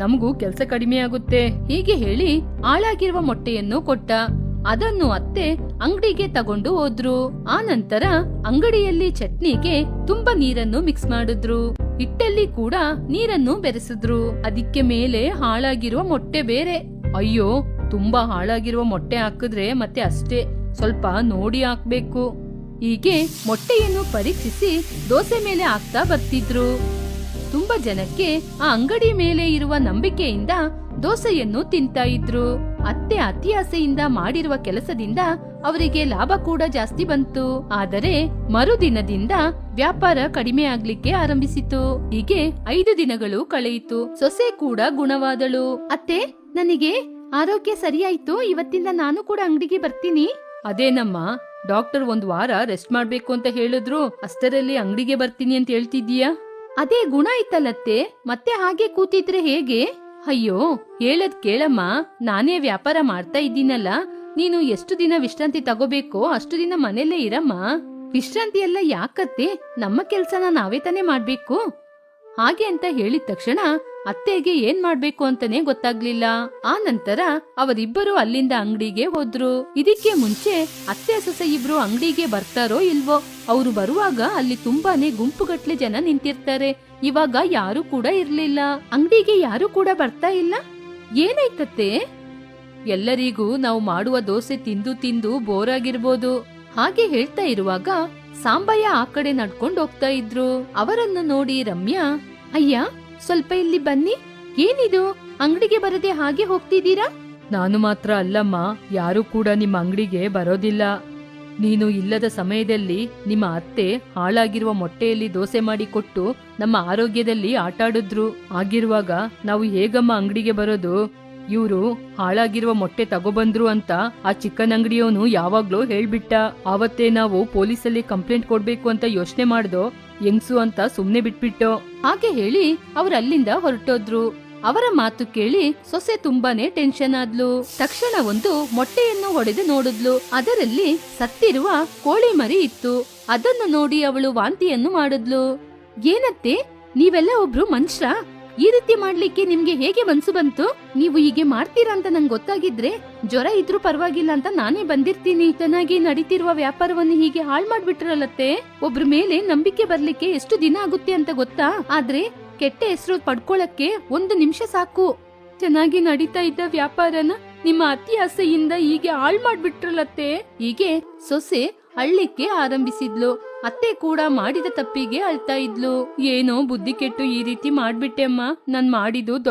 ನಮಗೂ ಕೆಲ್ಸ ಕಡಿಮೆ ಆಗುತ್ತೆ. ಹೀಗೆ ಹೇಳಿ ಹಾಳಾಗಿರುವ ಮೊಟ್ಟೆಯನ್ನು ಕೊಟ್ಟ. ಅದನ್ನು ಅತ್ತೆ ಅಂಗಡಿಗೆ ತಗೊಂಡು ಹೋದ್ರು. ಆ ನಂತರ ಅಂಗಡಿಯಲ್ಲಿ ಚಟ್ನಿಗೆ ತುಂಬಾ ನೀರನ್ನು ಮಿಕ್ಸ್ ಮಾಡಿದ್ರು. ಹಿಟ್ಟಲ್ಲಿ ಕೂಡ ನೀರನ್ನು ಬೆರೆಸಿದ್ರು. ಅದಕ್ಕೆ ಮೇಲೆ ಹಾಳಾಗಿರುವ ಮೊಟ್ಟೆ ಬೇರೆ. ಅಯ್ಯೋ, ತುಂಬಾ ಹಾಳಾಗಿರುವ ಮೊಟ್ಟೆ ಹಾಕಿದ್ರೆ ಮತ್ತೆ ಅಷ್ಟೇ, ಸ್ವಲ್ಪ ನೋಡಿ ಹಾಕ್ಬೇಕು. ಹೀಗೆ ಮೊಟ್ಟೆಯನ್ನು ಪರೀಕ್ಷಿಸಿ ದೋಸೆ ಮೇಲೆ ಹಾಕ್ತಾ ಬರ್ತಿದ್ರು. ತುಂಬಾ ಜನಕ್ಕೆ ಆ ಅಂಗಡಿ ಮೇಲೆ ಇರುವ ನಂಬಿಕೆಯಿಂದ ದೋಸೆಯನ್ನು ತಿಂತಾ ಇದ್ರು. ಅತ್ತೆ ಅತಿ ಆಸೆಯಿಂದ ಮಾಡಿರುವ ಕೆಲಸದಿಂದ ಅವರಿಗೆ ಲಾಭ ಕೂಡ ಜಾಸ್ತಿ ಬಂತು. ಆದರೆ ಮರುದಿನದಿಂದ ವ್ಯಾಪಾರ ಕಡಿಮೆ ಆಗ್ಲಿಕ್ಕೆ ಆರಂಭಿಸಿತು. ಹೀಗೆ 5 ದಿನಗಳು ಕಳೆಯಿತು. ಸೊಸೆ ಕೂಡ ಗುಣವಾದಳು. ಅತ್ತೆ, ನನಗೆ ಆರೋಗ್ಯ ಸರಿಯಾಯ್ತು, ಇವತ್ತಿಂದ ನಾನು ಕೂಡ ಅಂಗಡಿಗೆ ಬರ್ತೀನಿ. ಅದೇನಮ್ಮ, ಡಾಕ್ಟರ್ 1 ವಾರ ರೆಸ್ಟ್ ಮಾಡ್ಬೇಕು ಅಂತ ಹೇಳಿದ್ರು, ಅಷ್ಟರಲ್ಲಿ ಅಂಗಡಿಗೆ ಬರ್ತೀನಿ ಅಂತ ಹೇಳ್ತಿದ್ದೀಯಾ? ಅದೇ ಗುಣ ಆಯ್ತಲ್ಲತ್ತೆ, ಮತ್ತೆ ಹಾಗೆ ಕೂತಿದ್ರೆ ಹೇಗೆ? ಅಯ್ಯೋ, ಹೇಳದ್ ಕೇಳಮ್ಮ, ನಾನೇ ವ್ಯಾಪಾರ ಮಾಡ್ತಾ ಇದ್ದೀನಲ್ಲ. ನೀನು ಎಷ್ಟು ದಿನ ವಿಶ್ರಾಂತಿ ತಗೋಬೇಕೋ ಅಷ್ಟು ದಿನ ಮನೇಲೇ ಇರಮ್ಮ. ವಿಶ್ರಾಂತಿ ಎಲ್ಲ ಯಾಕತ್ತೆ, ನಮ್ಮ ಕೆಲ್ಸನ ನಾವೇ ತಾನೇ ಮಾಡ್ಬೇಕು. ಹಾಗೆ ಅಂತ ಹೇಳಿದ ತಕ್ಷಣ ಅತ್ತೆಗೆ ಏನ್ ಮಾಡ್ಬೇಕು ಅಂತಾನೆ ಗೊತ್ತಾಗ್ಲಿಲ್ಲ. ಆ ನಂತರ ಅವರಿಬ್ಬರು ಅಲ್ಲಿಂದ ಅಂಗಡಿಗೆ ಹೋದ್ರು. ಇದಕ್ಕೆ ಮುಂಚೆ ಅತ್ತೆ ಸೊಸೆ ಇಬ್ರು ಅಂಗಡಿಗೆ ಬರ್ತಾರೋ ಇಲ್ವೋ, ಅವರು ಬರುವಾಗ ಅಲ್ಲಿ ತುಂಬಾನೇ ಗುಂಪುಗಟ್ಲೆ ಜನ ನಿಂತಿರ್ತಾರೆ. ಇವಾಗ ಯಾರು ಕೂಡ ಇರ್ಲಿಲ್ಲ. ಅಂಗಡಿಗೆ ಯಾರು ಕೂಡ ಬರ್ತಾ ಇಲ್ಲ. ಏನಾಯ್ತತ್ತೆ? ಎಲ್ಲರಿಗೂ ನಾವು ಮಾಡುವ ದೋಸೆ ತಿಂದು ತಿಂದು ಬೋರ್ ಆಗಿರ್ಬೋದು. ಹಾಗೆ ಹೇಳ್ತಾ ಇರುವಾಗ ಸಾಂಬಯ್ಯ ಆ ಕಡೆ ನಡ್ಕೊಂಡು ಹೋಗ್ತಾ ಇದ್ರು. ಅವರನ್ನು ನೋಡಿ ರಮ್ಯಾ, ಅಯ್ಯ ಸ್ವಲ್ಪ ಇಲ್ಲಿ ಬನ್ನಿ. ಏನಿದು, ಅಂಗಡಿಗೆ ಬರದೆ ಹಾಗೆ ಹೋಗ್ತಿದ್ದೀರಾ? ನಾನು ಮಾತ್ರ ಅಲ್ಲಮ್ಮ, ಯಾರು ಕೂಡ ನಿಮ್ಮ ಅಂಗಡಿಗೆ ಬರೋದಿಲ್ಲ. ನೀನು ಇಲ್ಲದ ಸಮಯದಲ್ಲಿ ನಿಮ್ಮ ಅತ್ತೆ ಹಾಳಾಗಿರುವ ಮೊಟ್ಟೆಯಲ್ಲಿ ದೋಸೆ ಮಾಡಿ ಕೊಟ್ಟು ನಮ್ಮ ಆರೋಗ್ಯದಲ್ಲಿ ಆಟಾಡಿದ್ರು. ಆಗಿರುವಾಗ ನಾವು ಹೇಗಮ್ಮ ಅಂಗಡಿಗೆ ಬರೋದು? ಇವ್ರು ಹಾಳಾಗಿರುವ ಮೊಟ್ಟೆ ತಗೊಬಂದ್ರು ಅಂತ ಆ ಚಿಕನ್ ಅಂಗಡಿಯವನು ಯಾವಾಗ್ಲೂ ಹೇಳ್ಬಿಟ್ಟ. ಆವತ್ತೇ ನಾವು ಪೊಲೀಸಲ್ಲಿ ಕಂಪ್ಲೇಂಟ್ ಕೊಡ್ಬೇಕು ಅಂತ ಯೋಚನೆ ಮಾಡ್ದೋ, ಹೆಂಗ್ಸು ಅಂತ ಸುಮ್ನೆ ಬಿಟ್ಬಿಟ್ಟೋ. ಹಾಗೆ ಹೇಳಿ ಅವ್ರು ಅಲ್ಲಿಂದ ಹೊರಟೋದ್ರು. ಅವರ ಮಾತು ಕೇಳಿ ಸೊಸೆ ತುಂಬಾನೇ ಟೆನ್ಷನ್ ಆದ್ಲು. ತಕ್ಷಣ ಒಂದು ಮೊಟ್ಟೆಯನ್ನು ಹೊಡೆದು ನೋಡಿದ್ಲು. ಅದರಲ್ಲಿ ಸತ್ತಿರುವ ಕೋಳಿ ಮರಿ ಇತ್ತು. ಅದನ್ನು ನೋಡಿ ಅವಳು ವಾಂತಿಯನ್ನು ಮಾಡಿದ್ಲು. ಏನತ್ತೆ, ನೀವೆಲ್ಲ ಒಬ್ರು ಮನುಷ್ಯ, ಈ ರೀತಿ ಮಾಡ್ಲಿಕ್ಕೆ ನಿಮ್ಗೆ ಹೇಗೆ ಮನ್ಸು ಬಂತು? ನೀವು ಹೀಗೆ ಮಾಡ್ತೀರಾ ಅಂತ ನಂಗೆ ಗೊತ್ತಾಗಿದ್ರೆ ಜ್ವರ ಇದ್ರೂ ಪರವಾಗಿಲ್ಲ ಅಂತ ನಾನೇ ಬಂದಿರ್ತೀನಿ. ಚೆನ್ನಾಗಿ ನಡೀತಿರುವ ವ್ಯಾಪಾರವನ್ನು ಹೀಗೆ ಹಾಳು ಮಾಡ್ಬಿಟ್ರಲ್ಲತ್ತೆ. ಒಬ್ರ ಮೇಲೆ ನಂಬಿಕೆ ಬರ್ಲಿಕ್ಕೆ ಎಷ್ಟು ದಿನ ಆಗುತ್ತೆ ಅಂತ ಗೊತ್ತಾ? ಆದ್ರೆ ಕೆಟ್ಟ ಹೆಸರು ಪಡ್ಕೊಳಕ್ಕೆ 1 ನಿಮಿಷ ಸಾಕು. ಚೆನ್ನಾಗಿ ನಡೀತಾ ಇದ್ದ ವ್ಯಾಪಾರನ ನಿಮ್ಮ ಅತಿ ಆಸೆಯಿಂದ ಹೀಗೆ ಹಾಳು ಮಾಡ್ಬಿಟ್ರಲ್ಲತ್ತೆ. ಹೀಗೆ ಸೊಸೆ ಅಳ್ಳಿಕ್ಕೆ ಆರಂಭಿಸಿದ್ಲು. ಅತ್ತೆ ಕೂಡ ಮಾಡಿದ ತಪ್ಪಿಗೆ ಅಳ್ತಾ ಇದ್ಲು. ಏನೋ ಬುದ್ಧಿ ಕೆಟ್ಟು ಈ ರೀತಿ ಮಾಡ್ಬಿಟ್ಟೆ ಅಮ್ಮ, ನಾನ್ ಮಾಡಿದ್ದು